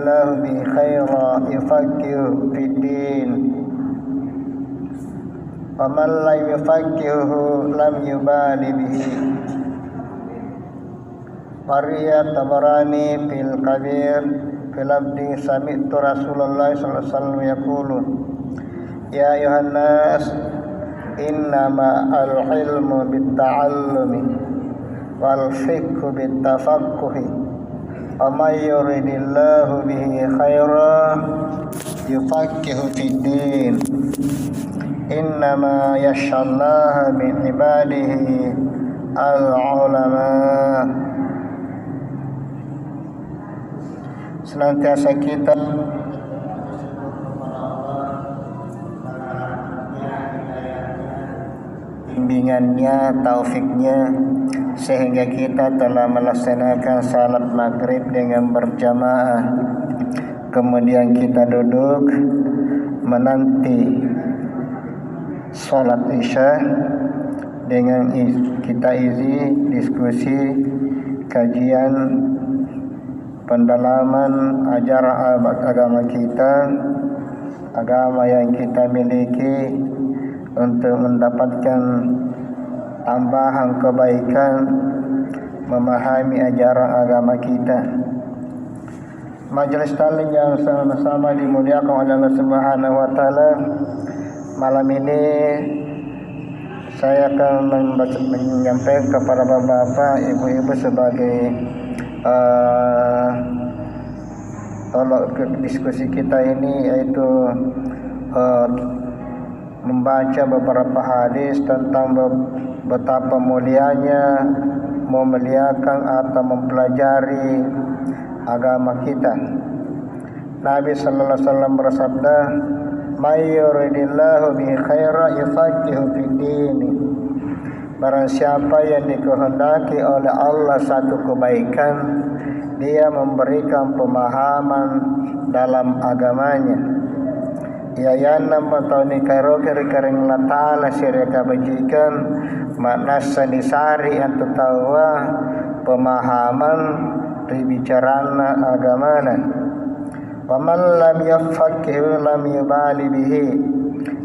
yuridillahu bi khairan yufaqihu fid din. Wa man lam yufaqihu lam yubali bihi. Wariyat Tabarani fil Kabir fil abdi sami'tu Rasulullah sallallahu alaihi wasallam yaqulu ya ayuhan nas innama al-ilmu bit-ta'allumi wal fiqhu bit-tafaqquhi wa may yuridillahu bihi khairan yufaqihu fid-din innama yakhshallaha min ibadihi al-ulama. Senantiasa kita bimbingannya, taufiknya, sehingga kita telah melaksanakan salat maghrib dengan berjamaah. Kemudian kita duduk menanti salat isya dengan kita isi diskusi, kajian, pendalaman ajaran agama kita, agama yang kita miliki, untuk mendapatkan tambahan kebaikan, memahami ajaran agama kita. Majelis taklim yang sama-sama dimuliakan oleh Allah Subhanahu wa taala, malam ini saya akan menyampaikan kepada bapak-bapak, ibu-ibu sebagai tolok diskusi kita ini, yaitu membaca beberapa hadis tentang betapa mulianya memuliakan atau mempelajari agama kita. Nabi sallallahu alaihi wasallam bersabda, "May yuridillahu bi khairan yufaqihu fid din." Barang siapa yang dikehendaki oleh Allah satu kebaikan, dia memberikan pemahaman dalam agamanya. Ya nama tahu ni karo kering la taala syariat kebajikan makna sanisari antu tawa pemahaman ribicarana agamana. Wa man lam yafaqih lam yubali bihi.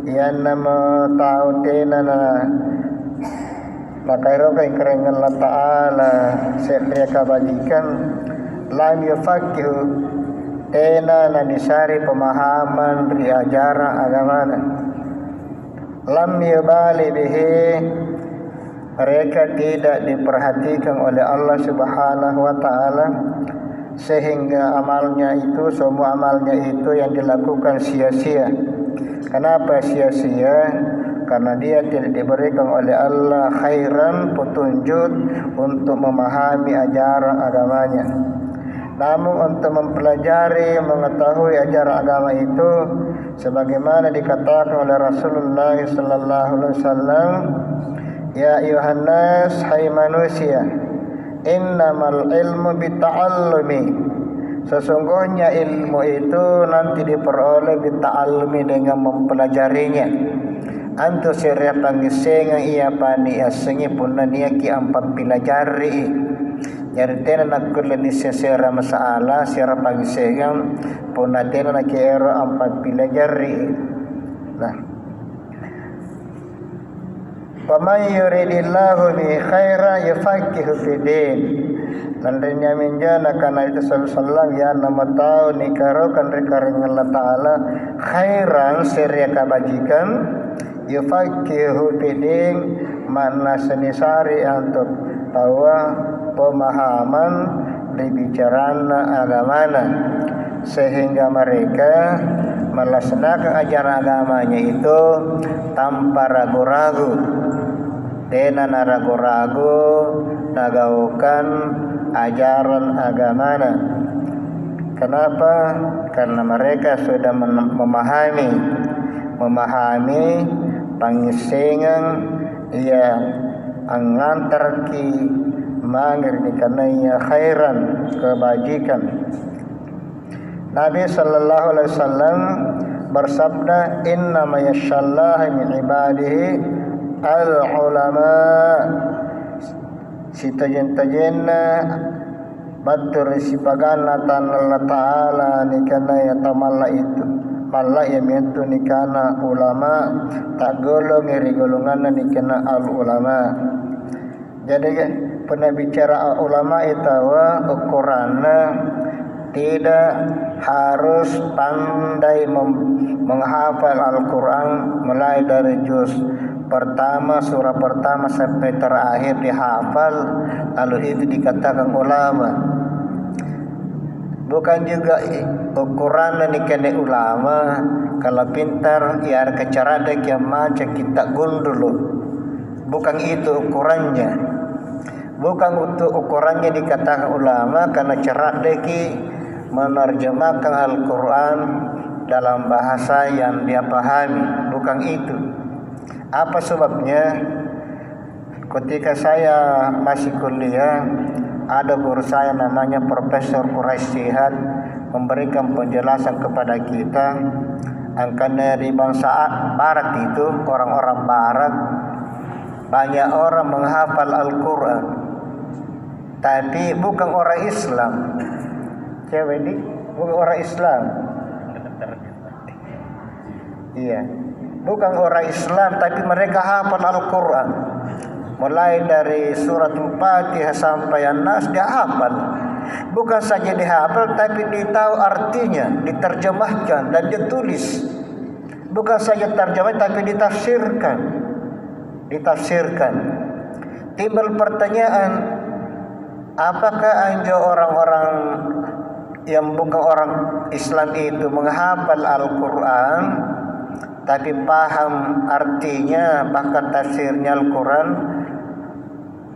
Ya nama tahu tenana la karo kering la taala syariat kebajikan lam yafaqih ena nanisari pemahaman dari ajaran agamana. Lam yubali bihi, mereka tidak diperhatikan oleh Allah Subhanahu wa taala, sehingga semua amalnya itu yang dilakukan sia-sia. Kenapa sia-sia? Karena dia tidak diberikan oleh Allah khairan, petunjuk untuk memahami ajaran agamanya. Namun untuk mempelajari, mengetahui ajaran agama itu, sebagaimana dikatakan oleh Rasulullah sallallahu alaihi wasallam, ya ayuhan nas, hai manusia, innamal ilmu bita'allumi. Sesungguhnya ilmu itu nanti diperoleh bita'allumi, dengan mempelajarinya. Antu sirya pangisenga iya pani asengi punna nia ki ampat pilajari. Jadi tena nak kuleni sesera masalah sira pangisenga punna tena nak ero ampat pilajari. Nah, wa may yuridillahu bi khairan yufaqihu fid din. Nandanya minjana kana itu sallallahu ya nama tahu ni karo kan rekaring Allah taala khairan sirya kabajikan yufaqihu fid din, makna senisari untuk tahu pemahaman dibicarana agamana, sehingga mereka melaksanakan ajaran agamanya itu tanpa ragu-ragu. Dena ragu-ragu nagaukan ajaran agamana. Kenapa? Karena mereka sudah memahami pangisengan ia angantar ki mangir dikananya khairan, kebajikan. Nabi sallallahu alaihi wasallam bersabda, inna ma yashallaha min ibadihi al-ulama. Si tajen-tajenna batur sipagana tan Allah Ta'ala nikana ya tamalla itu malla ya mentu nikana ulama tak golong iri golongan nikana al ulama. Jadi pernah bicara ulama itu ukurannya tidak harus pandai menghafal Al-Quran mulai dari juz pertama, surah pertama sampai terakhir dihafal, lalu itu dikatakan ulama. Bukan juga ukuran nikah ulama kalau pintar ya keceradak yang macam kita gundulu. Bukan itu ukurannya. Bukan untuk ukurannya dikatakan ulama karena cerdak menerjemahkan Al-Quran dalam bahasa yang dia pahami. Bukan itu. Apa sebabnya? Ketika saya masih kuliah, ada guru saya namanya Profesor Quraisy Shihab memberikan penjelasan kepada kita akan dari bangsa barat itu, orang-orang barat banyak orang menghafal Al-Quran tapi bukan orang Islam. Cewek ini bukan orang Islam. Iya, bukan orang Islam tapi mereka hafal Al-Quran. Mulai dari surat Al-Fatihah sampai An-Nas dia hafal. Bukan saja dihafal tapi ditahu artinya, diterjemahkan dan ditulis. Bukan saja terjemah tapi ditafsirkan. Timbul pertanyaan, apakah anjur orang-orang yang bukan orang Islam itu menghafal Al-Quran tapi paham artinya bahkan tafsirnya Al-Quran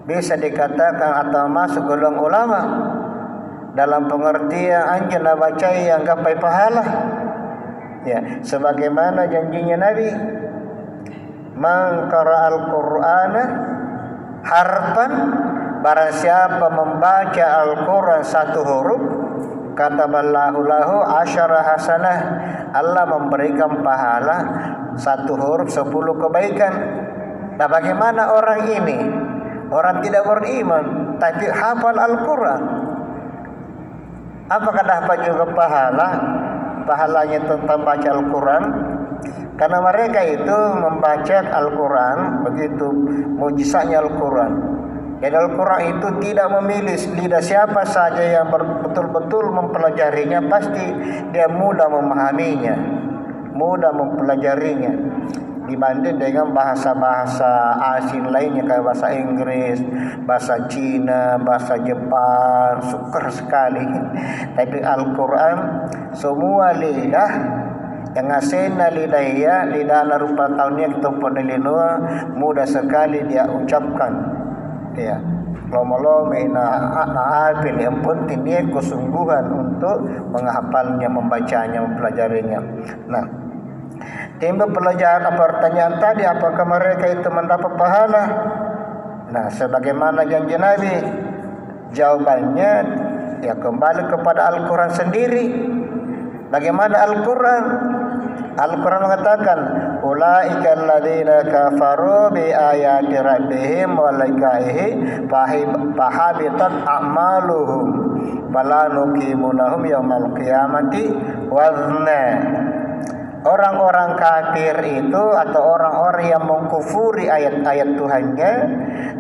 bisa dikatakan atau masuk golongan ulama dalam pengertian anjur baca yang gapai pahala ya, sebagaimana janjinya Nabi, man qara al-Qur'ana harfan, barang siapa membaca Al-Quran satu huruf, kataballahu lahu asyara hasanah, Allah memberikan pahala satu huruf 10 kebaikan. Nah, bagaimana orang ini? Orang tidak beriman tapi hafal Al-Quran. Apakah dapat juga pahalanya tentang baca Al-Quran? Karena mereka itu membaca Al-Quran, begitu mujizatnya Al-Quran. Dan Al-Quran itu tidak memilih lidah siapa saja yang betul-betul mempelajarinya, pasti dia mudah memahaminya, mudah mempelajarinya dibanding dengan bahasa-bahasa asing lainnya kayak bahasa Inggris, bahasa Cina, bahasa Jepang, sukar sekali. Tapi Al-Quran semua lidah yang asena lidah rupa tahunnya kita penelitian mudah sekali dia ucapkan. Ya, lama-lama naafil yang penting dia kesungguhan untuk menghafalnya, membacanya, mempelajarinya. Nah, timbul pertanyaan tadi, apakah mereka itu mendapat pahala? Nah, sebagaimana janji Nabi, jawabannya ya kembali kepada Al-Quran sendiri. Bagaimana Al-Quran? Al-Quran mengatakan, ulaika alladzina kafaru bi ayati rabbihim wa liqa'ihi fahabitat a'maluhum fala nuqimu lahum yaumal qiyamati wazna. Orang-orang kafir itu atau orang-orang yang mengkufuri ayat-ayat Tuhannya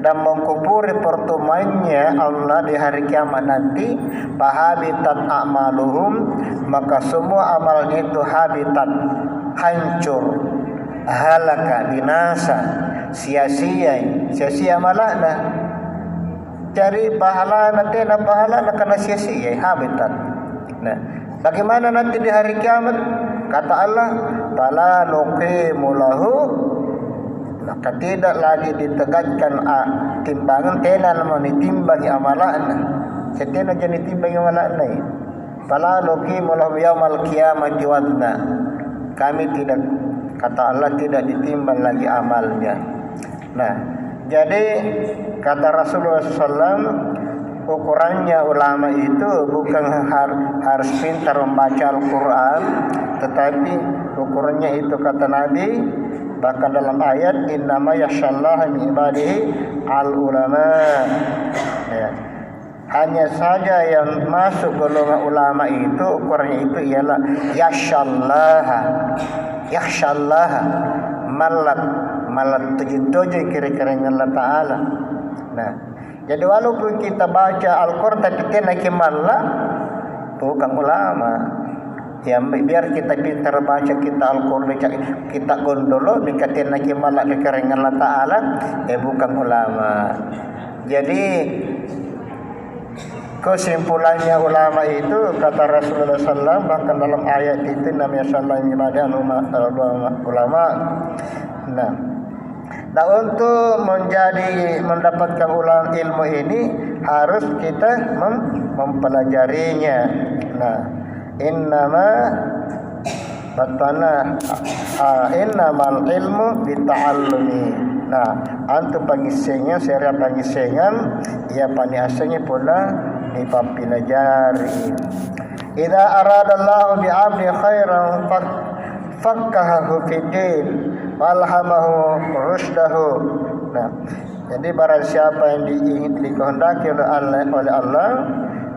dan mengkufuri pertemuannya Allah di hari kiamat nanti, fahabitat a'maluhum, maka semua amalnya itu habitat, hancur, halaka, binasa, sia-sia malakna. Cari pahala nanti pahala karena sia-sia habitat. Nah, bagaimana nanti di hari kiamat? Kata Allah, fala nuqimu lahu, maka tidak lagi ditegakkan timbangan tenan menimbangi amalan. Setena jadi timbangi amalan. Fala nuqimu lahu yaumal qiyamati wazna. Kami tidak, kata Allah, tidak ditimbang lagi amalnya. Nah, jadi kata Rasulullah SAW, ukurannya ulama itu bukan harus pintar membaca Al-Quran, tetapi ukurannya itu kata Nabi, bahkan dalam ayat innama yakhshallaha min ibadihi al-ulama. Ya. Hanya saja yang masuk golongan ulama itu ukurannya itu ialah yakhshallaha malat tujin kira-kira dengan Allah Ta'ala. Nah, jadi walaupun kita baca Al-Quran tapi kita malak, bukan ulama. Ya, biar kita pintar baca kita Al-Quran, kita gondolo, dikatin lagi malak kira-kira dengan Allah Ta'ala, bukan ulama. Jadi kesimpulannya ulama itu kata Rasulullah SAW, bahkan dalam ayat itu namanya sallallahu alaihi ulama. Nah, untuk mendapatkan ilmu ini harus kita mempelajarinya. Nah, innamal ilmu bita'allumi. Nah, antu pangisengan, seria pangisengan, ia paniasannya pula dipapilajari. Idza aradallahu bi'abdi khairan fakkahahu fiddin walhamahu rusdahu. Nah, jadi barang siapa yang dikehendaki oleh Allah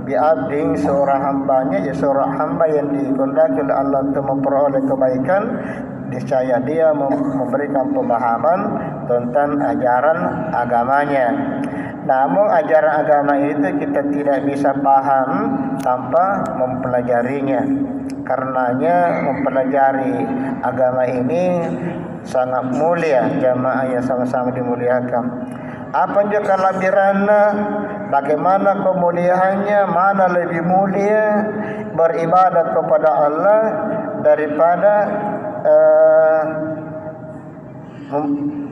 bi'abdin, seorang hambanya, ya seorang hamba yang dikehendaki oleh Allah untuk memperoleh kebaikan, niscaya dia memberikan pemahaman tentang ajaran agamanya. Namun ajaran agama itu kita tidak bisa paham tanpa mempelajarinya. Karenanya mempelajari agama ini sangat mulia, jamaah yang sama-sama dimuliakan. Apa juga kelabirannya, bagaimana kemuliaannya, mana lebih mulia beribadah kepada Allah daripada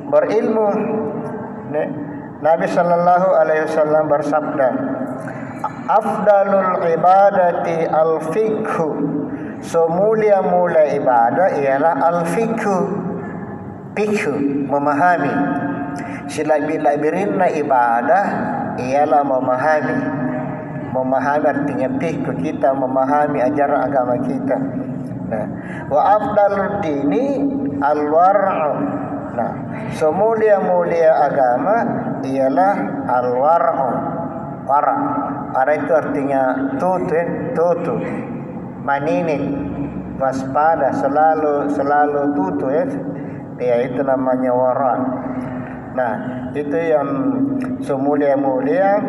berilmu. Nabi sallallahu alaihi wasallam bersabda, afdalul ibadati al-fiqhu. Semulia-mulia ibadah ialah al-fiqhu, fikhu, memahami. Silabirina ibadah ialah memahami. Memahami artinya fikhu, kita memahami ajaran agama kita. Nah, wa afdalud dini al-war'u. Nah, semulia-mulia agama ialah al-war'u. Wara itu artinya tutu, maninit, waspada, selalu tutu ya itu namanya wara. Nah, itu yang semulia-mulia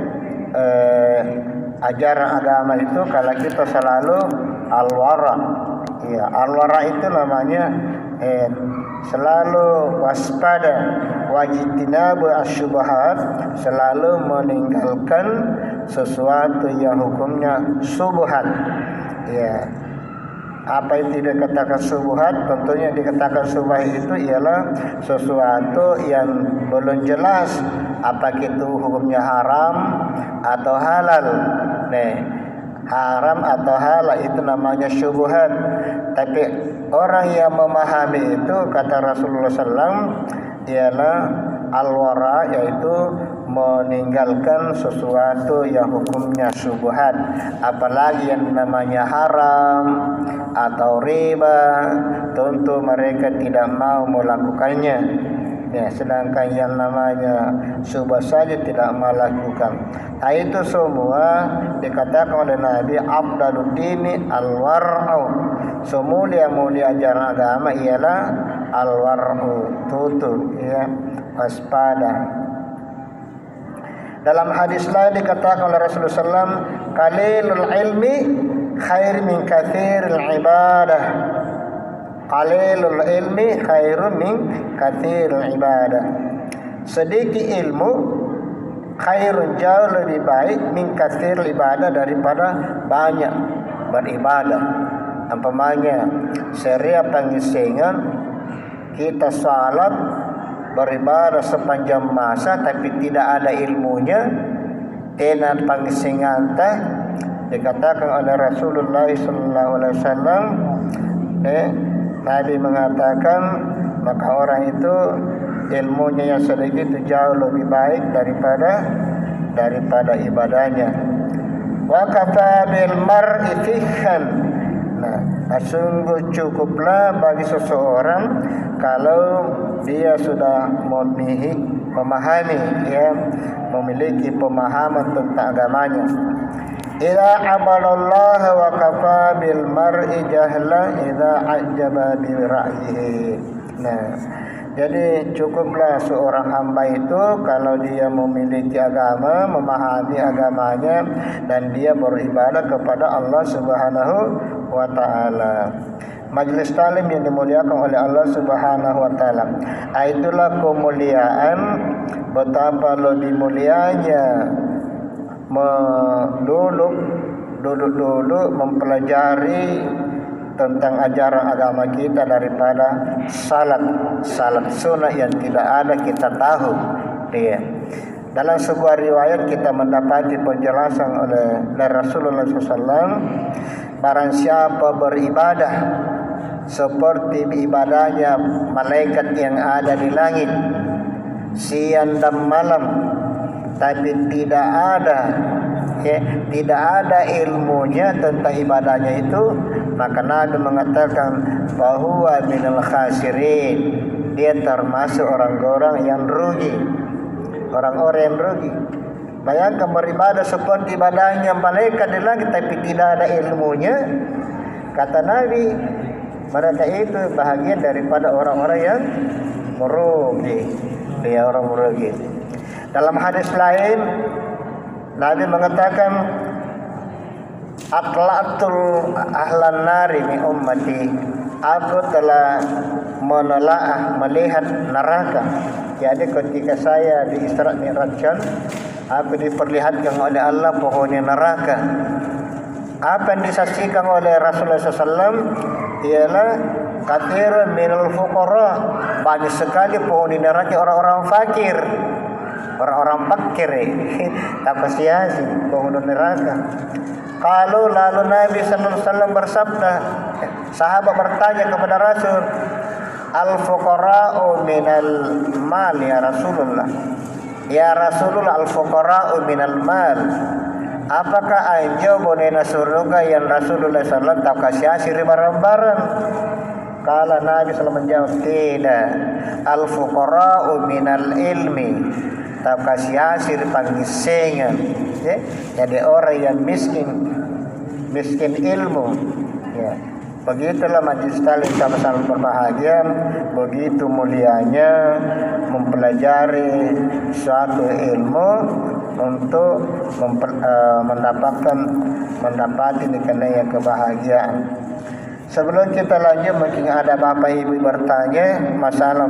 ajaran agama itu kalau kita selalu al-wara. Ya, al-wara itu namanya selalu waspada, wajtinabu asyubhat, selalu meninggalkan sesuatu yang hukumnya subhat. Ya, apa yang tidak dikatakan subhat, tentunya dikatakan subhat itu ialah sesuatu yang belum jelas apa itu hukumnya haram atau halal. Haram atau halal itu namanya syubhat. Tapi orang yang memahami itu kata Rasulullah SAW ialah al-wara, yaitu meninggalkan sesuatu yang hukumnya syubhat, apalagi yang namanya haram atau riba, tentu mereka tidak mau melakukannya. Ya, sedangkan yang namanya syubhat saja tidak melakukan. Nah, itu semua dikatakan oleh Nabi afdalud dini al-war'u. Semulia-mulia ajaran agama ialah al-war'u, tutu, ya, waspada. Dalam hadis lain dikatakan oleh Rasulullah SAW, qalilul ilmi khair min katsiril ibadah. Qalilul ilmi khairun min katsiril ibadah. Sedikit ilmu khairun, jauh lebih baik, min katsiril ibadah, daripada banyak beribadah. Umpamanya seria pangisengan kita salat beribadah sepanjang masa tapi tidak ada ilmunya, tenan pangisengan teh dikatakan oleh Rasulullah sallallahu alaihi wasallam, Nabi mengatakan maka orang itu ilmunya yang sedikit itu jauh lebih baik daripada ibadahnya. Wa kafa bil mar'i fikhan. Nah, sungguh cukuplah bagi seseorang kalau dia sudah memahami, ya, memiliki pemahaman tentang agamanya. Idza abadallaha wa kafa bil mar'i jahla idza ajaba bi ra'yihi. Nah, jadi cukuplah seorang hamba itu kalau dia memiliki agama, memahami agamanya, dan dia beribadah kepada Allah Subhanahu wa taala. Majlis talim yang dimuliakan oleh Allah Subhanahu wa taala. Itulah kemuliaan, betapa lebih mulianya duduk mempelajari tentang ajaran agama kita daripada salat sunnah yang tidak ada kita tahu. Dia dalam sebuah riwayat kita mendapati penjelasan oleh Rasulullah SAW, barang siapa beribadah seperti ibadahnya malaikat yang ada di langit siang dan malam, tapi tidak ada ilmunya tentang ibadahnya itu, maka Nabi mengatakan bahwa minal khasirin, dia termasuk orang-orang yang rugi. Orang-orang yang rugi. Bayangkan beribadah seperti ibadahnya malaikat di langit tapi tidak ada ilmunya. Kata Nabi, mereka itu bahagian daripada orang-orang yang merugi. Dia orang merugi. Dalam hadis lain Nabi mengatakan, atla'atul ahlan nari min ummati, aku telah menelaah, melihat neraka. Jadi ketika saya di Isra Mi'rajkan, aku diperlihatkan oleh Allah pohonnya neraka. Apa yang disaksikan oleh Rasulullah SAW ialah kathirun minal fuqara, banyak sekali pohon neraka orang-orang fakir. Orang-orang fakir, tak sia-sia penghuni neraka. Kalau lalu Nabi sallallahu alaihi wasallam bersabda, sahabat bertanya kepada Rasul, al-fuqara'u minal mal ya Rasulullah. Ya Rasulullah, al-fuqara'u minal mal. Apakah anjo bonena surga yang Rasulullah sallallahu alaihi wasallam tak kasih barang-barang? Kala Nabi sallallahu menjawab, tidak. Al-fuqara'u minal ilmi, tak kasih panggisengan. Jadi orang yang miskin ilmu. Ya. Begitulah majlis talim sama-sama berbahagia. Begitu mulianya mempelajari suatu ilmu untuk mendapati dikenai kebahagiaan. Sebelum kita lanjut, mungkin ada bapak ibu bertanya masalah